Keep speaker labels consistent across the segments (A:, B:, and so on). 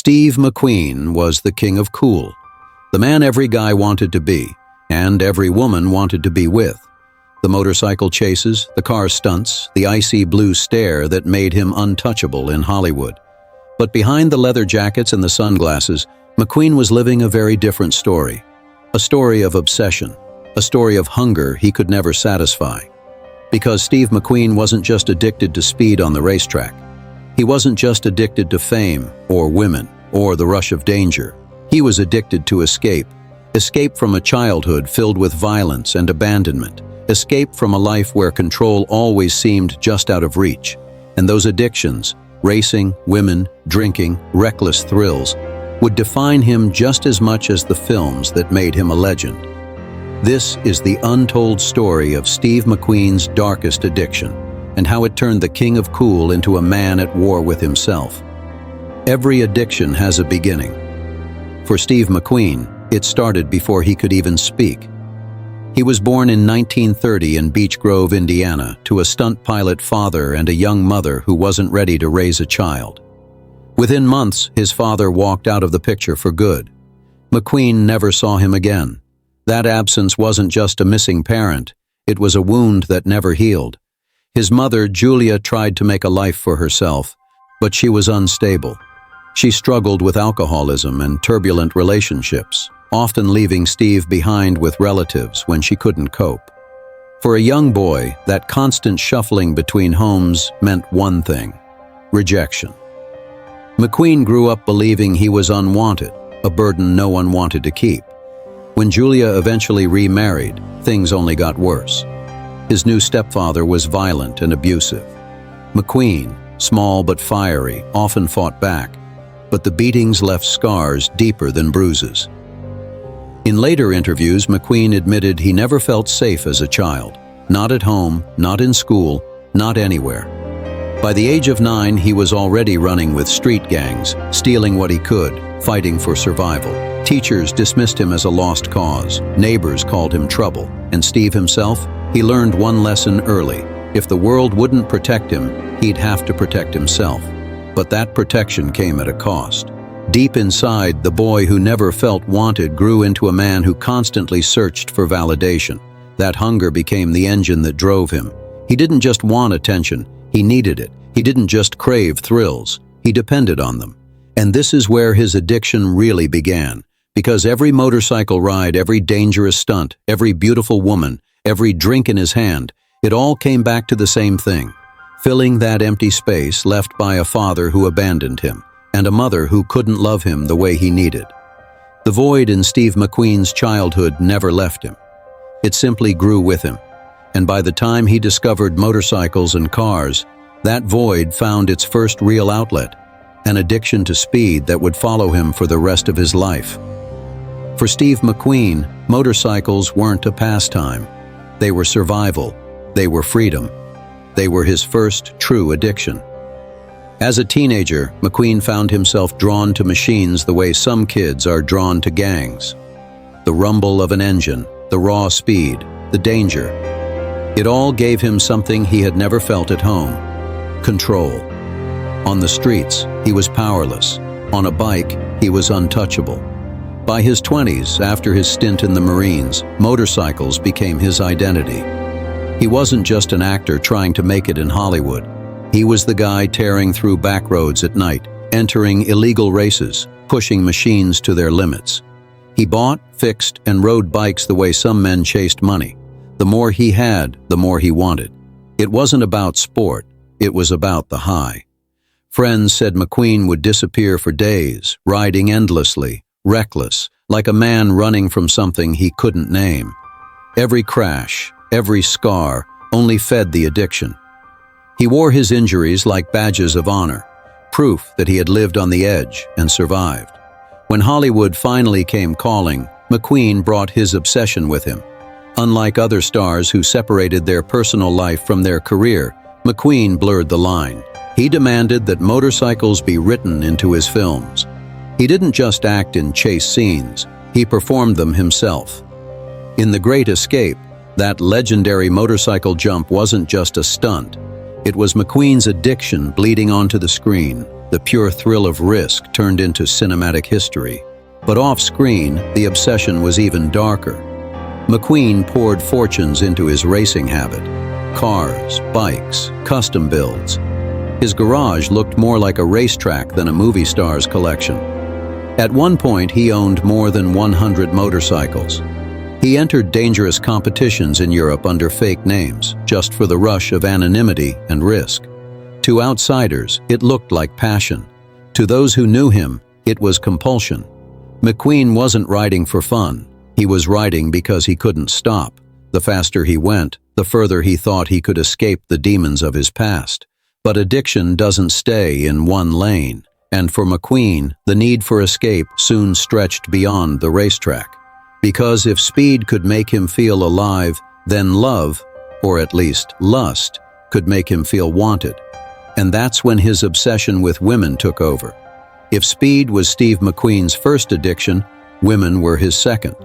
A: Steve McQueen was the king of cool, the man every guy wanted to be, and every woman wanted to be with. The motorcycle chases, the car stunts, the icy blue stare that made him untouchable in Hollywood. But behind the leather jackets and the sunglasses, McQueen was living a very different story. A story of obsession, a story of hunger he could never satisfy. Because Steve McQueen wasn't just addicted to speed on the racetrack. He wasn't just addicted to fame, or women, or the rush of danger. He was addicted to escape. Escape from a childhood filled with violence and abandonment. Escape from a life where control always seemed just out of reach. And those addictions, racing, women, drinking, reckless thrills, would define him just as much as the films that made him a legend. This is the untold story of Steve McQueen's darkest addiction, and how it turned the king of cool into a man at war with himself. Every addiction has a beginning. For Steve McQueen, it started before he could even speak. He was born in 1930 in Beech Grove, Indiana, to a stunt pilot father and a young mother who wasn't ready to raise a child. Within months, his father walked out of the picture for good. McQueen never saw him again. That absence wasn't just a missing parent, it was a wound that never healed. His mother, Julia, tried to make a life for herself, but she was unstable. She struggled with alcoholism and turbulent relationships, often leaving Steve behind with relatives when she couldn't cope. For a young boy, that constant shuffling between homes meant one thing: rejection. McQueen grew up believing he was unwanted, a burden no one wanted to keep. When Julia eventually remarried, things only got worse. His new stepfather was violent and abusive. McQueen, small but fiery, often fought back, but the beatings left scars deeper than bruises. In later interviews, McQueen admitted he never felt safe as a child. Not at home, not in school, not anywhere. By the age of 9, he was already running with street gangs, stealing what he could, fighting for survival. Teachers dismissed him as a lost cause. Neighbors called him trouble. And Steve himself? He learned one lesson early. If the world wouldn't protect him, he'd have to protect himself. But that protection came at a cost. Deep inside, the boy who never felt wanted grew into a man who constantly searched for validation. That hunger became the engine that drove him. He didn't just want attention, he needed it. He didn't just crave thrills, he depended on them. And this is where his addiction really began. Because every motorcycle ride, every dangerous stunt, every beautiful woman, every drink in his hand, it all came back to the same thing: filling that empty space left by a father who abandoned him, and a mother who couldn't love him the way he needed. The void in Steve McQueen's childhood never left him. It simply grew with him. And by the time he discovered motorcycles and cars, that void found its first real outlet, an addiction to speed that would follow him for the rest of his life. For Steve McQueen, motorcycles weren't a pastime. They were survival. They were freedom. They were his first true addiction. As a teenager, McQueen found himself drawn to machines the way some kids are drawn to gangs. The rumble of an engine, the raw speed, the danger. It all gave him something he had never felt at home: control. On the streets, he was powerless. On a bike, he was untouchable. By his 20s, after his stint in the Marines, motorcycles became his identity. He wasn't just an actor trying to make it in Hollywood. He was the guy tearing through back roads at night, entering illegal races, pushing machines to their limits. He bought, fixed, and rode bikes the way some men chased money. The more he had, the more he wanted. It wasn't about sport, it was about the high. Friends said McQueen would disappear for days, riding endlessly, reckless, like a man running from something he couldn't name. Every crash, every scar, only fed the addiction. He wore his injuries like badges of honor, proof that he had lived on the edge and survived. When Hollywood finally came calling, McQueen brought his obsession with him. Unlike other stars who separated their personal life from their career, McQueen blurred the line. He demanded that motorcycles be written into his films. He didn't just act in chase scenes, he performed them himself. In The Great Escape, that legendary motorcycle jump wasn't just a stunt. It was McQueen's addiction bleeding onto the screen, the pure thrill of risk turned into cinematic history. But off-screen, the obsession was even darker. McQueen poured fortunes into his racing habit. Cars, bikes, custom builds. His garage looked more like a racetrack than a movie star's collection. At one point, he owned more than 100 motorcycles. He entered dangerous competitions in Europe under fake names, just for the rush of anonymity and risk. To outsiders, it looked like passion. To those who knew him, it was compulsion. McQueen wasn't riding for fun. He was riding because he couldn't stop. The faster he went, the further he thought he could escape the demons of his past. But addiction doesn't stay in one lane, and for McQueen, the need for escape soon stretched beyond the racetrack. Because if speed could make him feel alive, then love, or at least lust, could make him feel wanted. And that's when his obsession with women took over. If speed was Steve McQueen's first addiction, women were his second.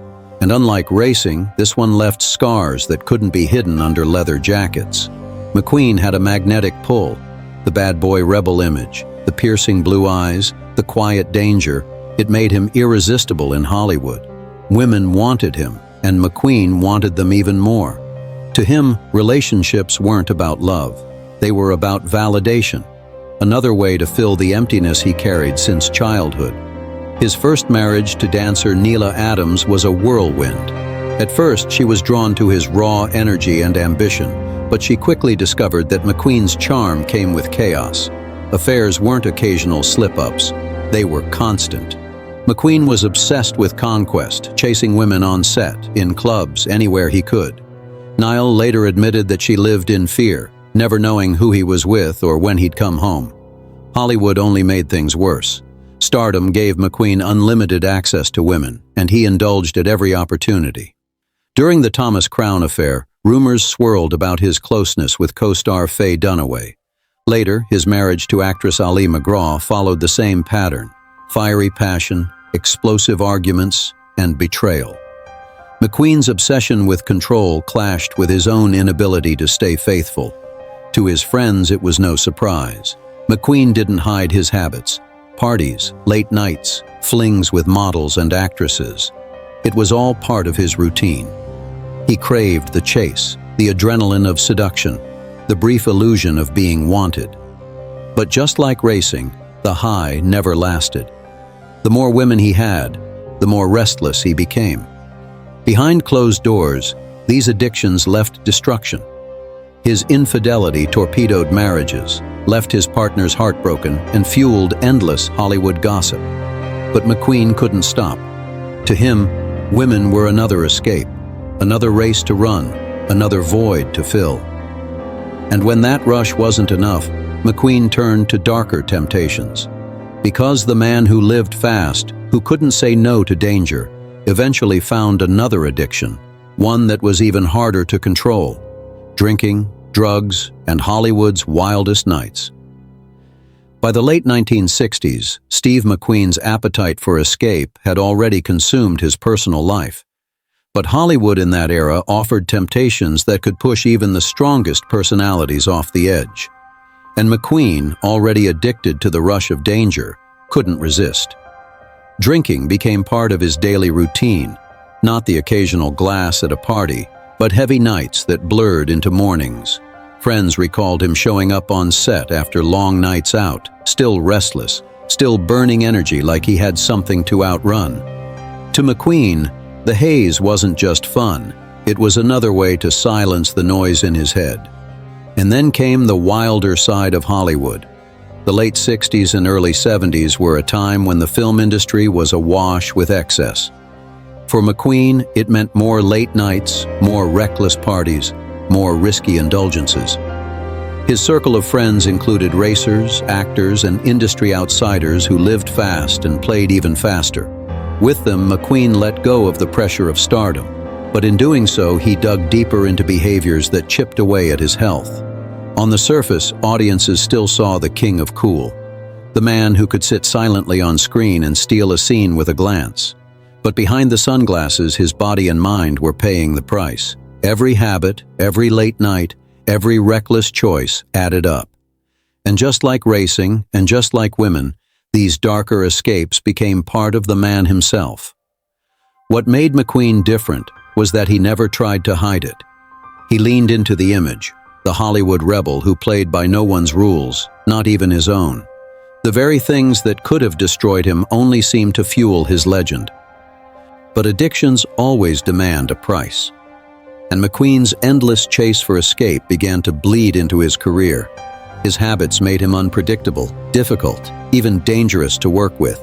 A: And unlike racing, this one left scars that couldn't be hidden under leather jackets. McQueen had a magnetic pull. The bad boy rebel image, the piercing blue eyes, the quiet danger, it made him irresistible in Hollywood. Women wanted him, and McQueen wanted them even more. To him, relationships weren't about love. They were about validation, another way to fill the emptiness he carried since childhood. His first marriage to dancer Neela Adams was a whirlwind. At first, she was drawn to his raw energy and ambition, but she quickly discovered that McQueen's charm came with chaos. Affairs weren't occasional slip-ups, they were constant. McQueen was obsessed with conquest, chasing women on set, in clubs, anywhere he could. Niall later admitted that she lived in fear, never knowing who he was with or when he'd come home. Hollywood only made things worse. Stardom gave McQueen unlimited access to women, and he indulged at every opportunity. During the Thomas Crown affair, rumors swirled about his closeness with co-star Faye Dunaway. Later, his marriage to actress Ali MacGraw followed the same pattern: fiery passion, explosive arguments, and betrayal. McQueen's obsession with control clashed with his own inability to stay faithful. To his friends, it was no surprise. McQueen didn't hide his habits. Parties, late nights, flings with models and actresses. It was all part of his routine. He craved the chase, the adrenaline of seduction, the brief illusion of being wanted. But just like racing, the high never lasted. The more women he had, the more restless he became. Behind closed doors, these addictions left destruction. His infidelity torpedoed marriages, left his partners heartbroken, and fueled endless Hollywood gossip. But McQueen couldn't stop. To him, women were another escape, another race to run, another void to fill. And when that rush wasn't enough, McQueen turned to darker temptations. Because the man who lived fast, who couldn't say no to danger, eventually found another addiction, one that was even harder to control: drinking, drugs, and Hollywood's wildest nights. By the late 1960s, Steve McQueen's appetite for escape had already consumed his personal life. But Hollywood in that era offered temptations that could push even the strongest personalities off the edge. And McQueen, already addicted to the rush of danger, couldn't resist. Drinking became part of his daily routine, not the occasional glass at a party, but heavy nights that blurred into mornings. Friends recalled him showing up on set after long nights out, still restless, still burning energy like he had something to outrun. To McQueen, the haze wasn't just fun, it was another way to silence the noise in his head. And then came the wilder side of Hollywood. The late 60s and early 70s were a time when the film industry was awash with excess. For McQueen, it meant more late nights, more reckless parties, more risky indulgences. His circle of friends included racers, actors, and industry outsiders who lived fast and played even faster. With them, McQueen let go of the pressure of stardom, but in doing so, he dug deeper into behaviors that chipped away at his health. On the surface, audiences still saw the king of cool, the man who could sit silently on screen and steal a scene with a glance. But behind the sunglasses, his body and mind were paying the price. Every habit, every late night, every reckless choice added up. And just like racing, and just like women, these darker escapes became part of the man himself. What made McQueen different was that he never tried to hide it. He leaned into the image, the Hollywood rebel who played by no one's rules, not even his own. The very things that could have destroyed him only seemed to fuel his legend. But addictions always demand a price. And McQueen's endless chase for escape began to bleed into his career. His habits made him unpredictable, difficult, even dangerous to work with.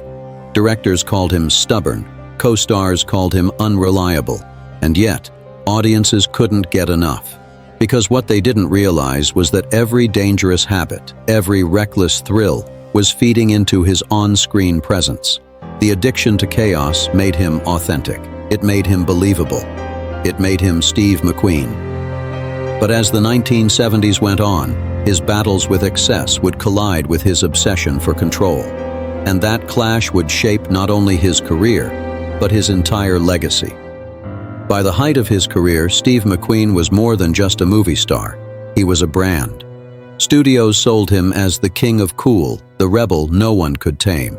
A: Directors called him stubborn, co-stars called him unreliable, and yet, audiences couldn't get enough. Because what they didn't realize was that every dangerous habit, every reckless thrill, was feeding into his on-screen presence. The addiction to chaos made him authentic. It made him believable. It made him Steve McQueen. But as the 1970s went on, his battles with excess would collide with his obsession for control. And that clash would shape not only his career, but his entire legacy. By the height of his career, Steve McQueen was more than just a movie star. He was a brand. Studios sold him as the king of cool, the rebel no one could tame.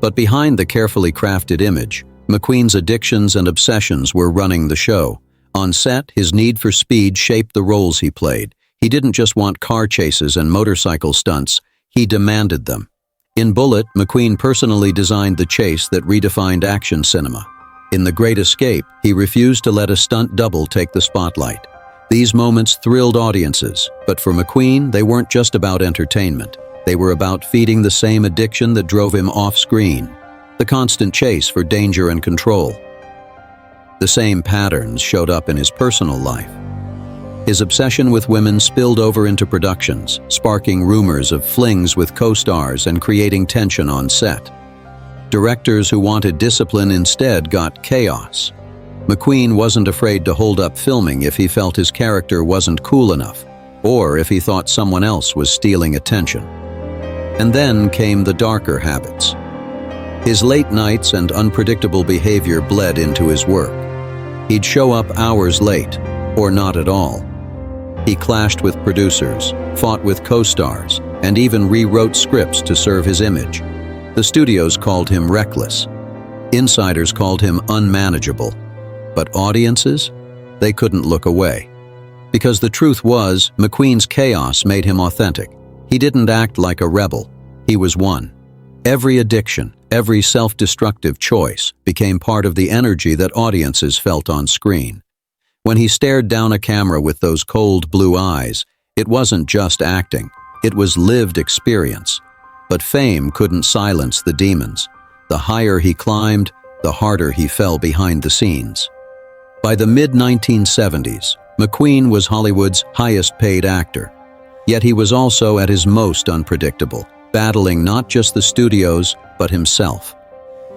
A: But behind the carefully crafted image, McQueen's addictions and obsessions were running the show. On set, his need for speed shaped the roles he played. He didn't just want car chases and motorcycle stunts, he demanded them. In Bullet, McQueen personally designed the chase that redefined action cinema. In The Great Escape, he refused to let a stunt double take the spotlight. These moments thrilled audiences, but for McQueen, they weren't just about entertainment. They were about feeding the same addiction that drove him off-screen, the constant chase for danger and control. The same patterns showed up in his personal life. His obsession with women spilled over into productions, sparking rumors of flings with co-stars and creating tension on set. Directors who wanted discipline instead got chaos. McQueen wasn't afraid to hold up filming if he felt his character wasn't cool enough, or if he thought someone else was stealing attention. And then came the darker habits. His late nights and unpredictable behavior bled into his work. He'd show up hours late, or not at all. He clashed with producers, fought with co-stars, and even rewrote scripts to serve his image. The studios called him reckless. Insiders called him unmanageable. But audiences? They couldn't look away. Because the truth was, McQueen's chaos made him authentic. He didn't act like a rebel. He was one. Every addiction, every self-destructive choice became part of the energy that audiences felt on screen. When he stared down a camera with those cold blue eyes, it wasn't just acting. It was lived experience. But fame couldn't silence the demons. The higher he climbed, the harder he fell behind the scenes. By the mid-1970s, McQueen was Hollywood's highest-paid actor. Yet he was also at his most unpredictable, battling not just the studios, but himself.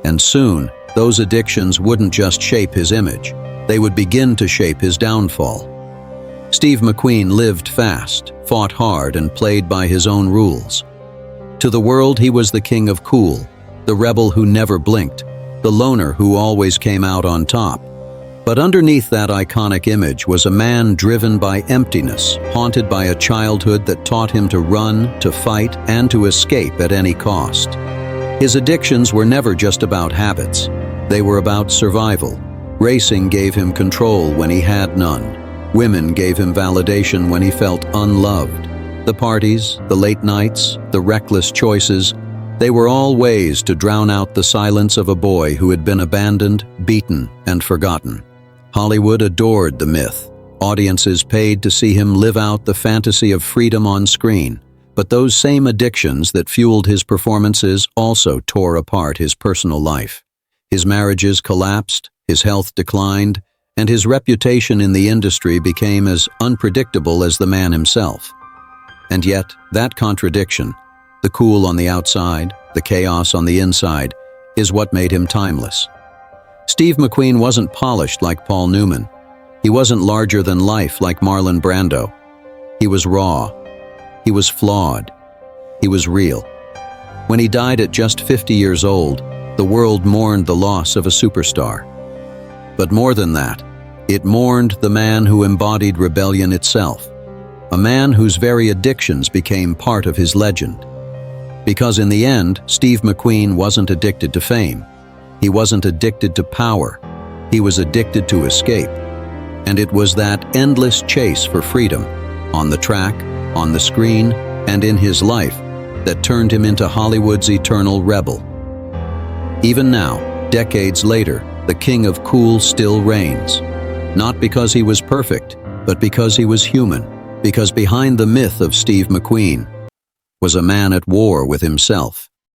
A: And soon, those addictions wouldn't just shape his image. They would begin to shape his downfall. Steve McQueen lived fast, fought hard, and played by his own rules. To the world, he was the king of cool, the rebel who never blinked, the loner who always came out on top. But underneath that iconic image was a man driven by emptiness, haunted by a childhood that taught him to run, to fight, and to escape at any cost. His addictions were never just about habits. They were about survival. Racing gave him control when he had none. Women gave him validation when he felt unloved. The parties, the late nights, the reckless choices, they were all ways to drown out the silence of a boy who had been abandoned, beaten, and forgotten. Hollywood adored the myth. Audiences paid to see him live out the fantasy of freedom on screen. But those same addictions that fueled his performances also tore apart his personal life. His marriages collapsed, his health declined, and his reputation in the industry became as unpredictable as the man himself. And yet, that contradiction, the cool on the outside, the chaos on the inside, is what made him timeless. Steve McQueen wasn't polished like Paul Newman. He wasn't larger than life like Marlon Brando. He was raw. He was flawed. He was real. When he died at just 50 years old, the world mourned the loss of a superstar. But more than that, it mourned the man who embodied rebellion itself. a man whose very addictions became part of his legend. Because in the end, Steve McQueen wasn't addicted to fame. He wasn't addicted to power. He was addicted to escape. And it was that endless chase for freedom, on the track, on the screen, and in his life, that turned him into Hollywood's eternal rebel. Even now, decades later, the king of cool still reigns. Not because he was perfect, but because he was human. Because behind the myth of Steve McQueen was a man at war with himself.